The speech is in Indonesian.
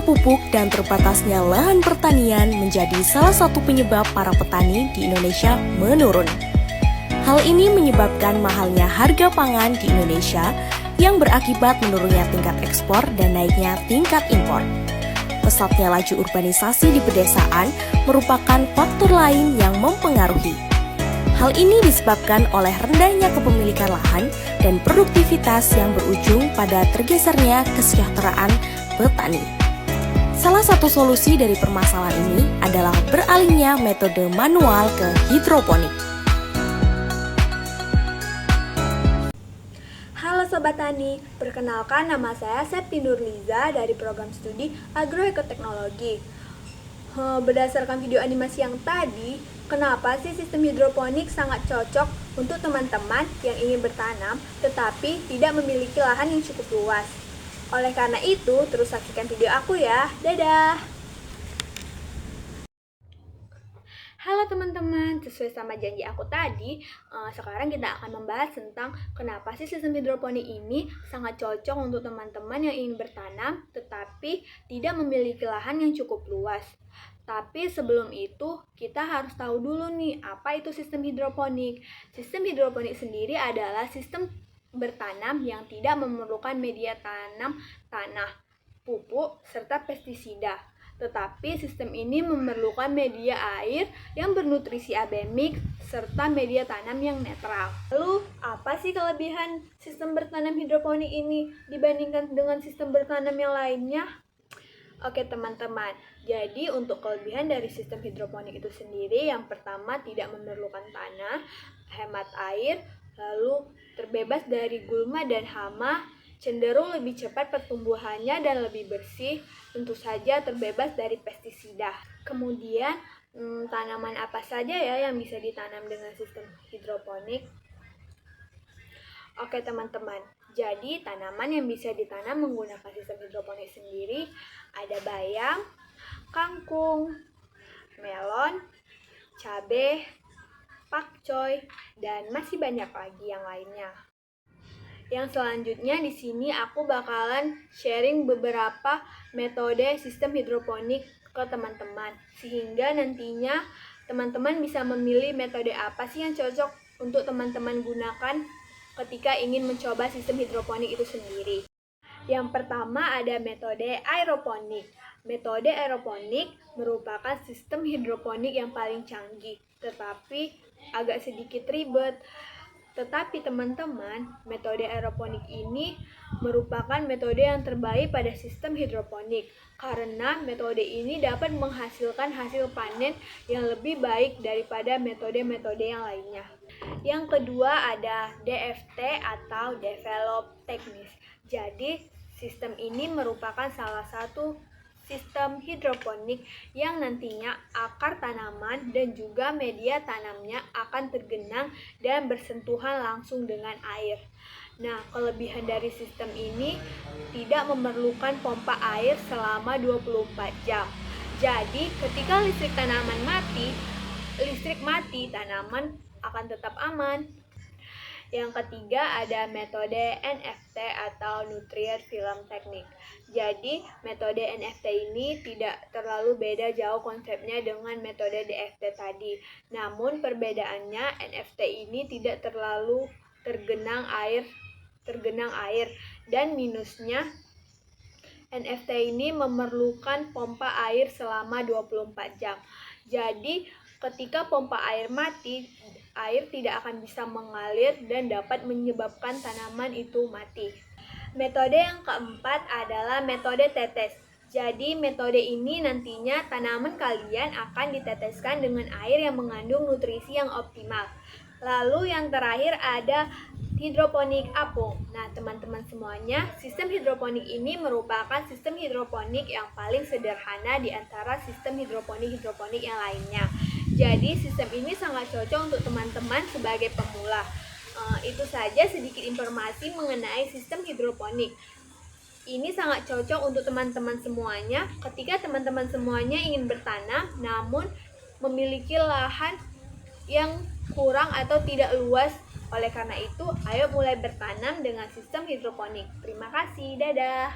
pupuk dan terbatasnya lahan pertanian menjadi salah satu penyebab para petani di Indonesia menurun. Hal ini menyebabkan mahalnya harga pangan di Indonesia yang berakibat menurunnya tingkat ekspor dan naiknya tingkat impor. Pesatnya laju urbanisasi di pedesaan merupakan faktor lain yang mempengaruhi. Hal ini disebabkan oleh rendahnya kepemilikan lahan dan produktivitas yang berujung pada tergesernya kesejahteraan petani. Salah satu solusi dari permasalahan ini adalah beralihnya metode manual ke hidroponik. Halo Sobat Tani, perkenalkan nama saya Septi Nurliza dari program studi Agroekoteknologi. Berdasarkan video animasi yang tadi, kenapa sih sistem hidroponik sangat cocok untuk teman-teman yang ingin bertanam tetapi tidak memiliki lahan yang cukup luas? Oleh karena itu, terus saksikan video aku ya. Dadah! Halo teman-teman, sesuai sama janji aku tadi, sekarang kita akan membahas tentang kenapa sih sistem hidroponik ini sangat cocok untuk teman-teman yang ingin bertanam tetapi tidak memiliki lahan yang cukup luas. Tapi sebelum itu, kita harus tahu dulu nih, apa itu sistem hidroponik. Sistem hidroponik sendiri adalah sistem bertanam yang tidak memerlukan media tanam, tanah, pupuk, serta pestisida. Tetapi sistem ini memerlukan media air yang bernutrisi abemik serta media tanam yang netral. Lalu, apa sih kelebihan sistem bertanam hidroponik ini dibandingkan dengan sistem bertanam yang lainnya? Oke teman-teman, jadi untuk kelebihan dari sistem hidroponik itu sendiri, yang pertama tidak memerlukan tanah, hemat air, lalu terbebas dari gulma dan hama, cenderung lebih cepat pertumbuhannya dan lebih bersih, tentu saja terbebas dari pestisida. Kemudian, tanaman apa saja ya yang bisa ditanam dengan sistem hidroponik? Oke teman-teman, jadi tanaman yang bisa ditanam menggunakan sistem hidroponik sendiri ada bayam, kangkung, melon, cabai, pakcoy, dan masih banyak lagi yang lainnya. Yang selanjutnya di sini aku bakalan sharing beberapa metode sistem hidroponik ke teman-teman, sehingga nantinya teman-teman bisa memilih metode apa sih yang cocok untuk teman-teman gunakan ketika ingin mencoba sistem hidroponik itu sendiri. Yang pertama ada metode aeroponik. Metode aeroponik merupakan sistem hidroponik yang paling canggih, tetapi agak sedikit ribet. Tetapi teman-teman, metode aeroponik ini merupakan metode yang terbaik pada sistem hidroponik karena metode ini dapat menghasilkan hasil panen yang lebih baik daripada metode-metode yang lainnya. Yang kedua ada DFT atau Develop Techniques. Jadi, sistem ini merupakan salah satu sistem hidroponik yang nantinya akar tanaman dan juga media tanamnya akan tergenang dan bersentuhan langsung dengan air. Nah, kelebihan dari sistem ini tidak memerlukan pompa air selama 24 jam. Jadi, ketika listrik mati, tanaman akan tetap aman. Yang ketiga ada metode NFT atau Nutrient Film Technique. Jadi metode NFT ini tidak terlalu beda jauh konsepnya dengan metode DFT tadi. Namun perbedaannya NFT ini tidak terlalu tergenang air dan minusnya NFT ini memerlukan pompa air selama 24 jam. Jadi ketika pompa air mati, air tidak akan bisa mengalir dan dapat menyebabkan tanaman itu mati. Metode yang keempat adalah metode tetes. Jadi metode ini nantinya tanaman kalian akan diteteskan dengan air yang mengandung nutrisi yang optimal. Lalu yang terakhir ada hidroponik apung. Nah teman-teman semuanya, sistem hidroponik ini merupakan sistem hidroponik yang paling sederhana di antara sistem hidroponik yang lainnya. Jadi sistem ini sangat cocok untuk teman-teman sebagai pemula. Itu saja sedikit informasi mengenai sistem hidroponik. Ini sangat cocok untuk teman-teman semuanya ketika teman-teman semuanya ingin bertanam namun memiliki lahan yang kurang atau tidak luas. Oleh karena itu, ayo mulai bertanam dengan sistem hidroponik. Terima kasih, dadah.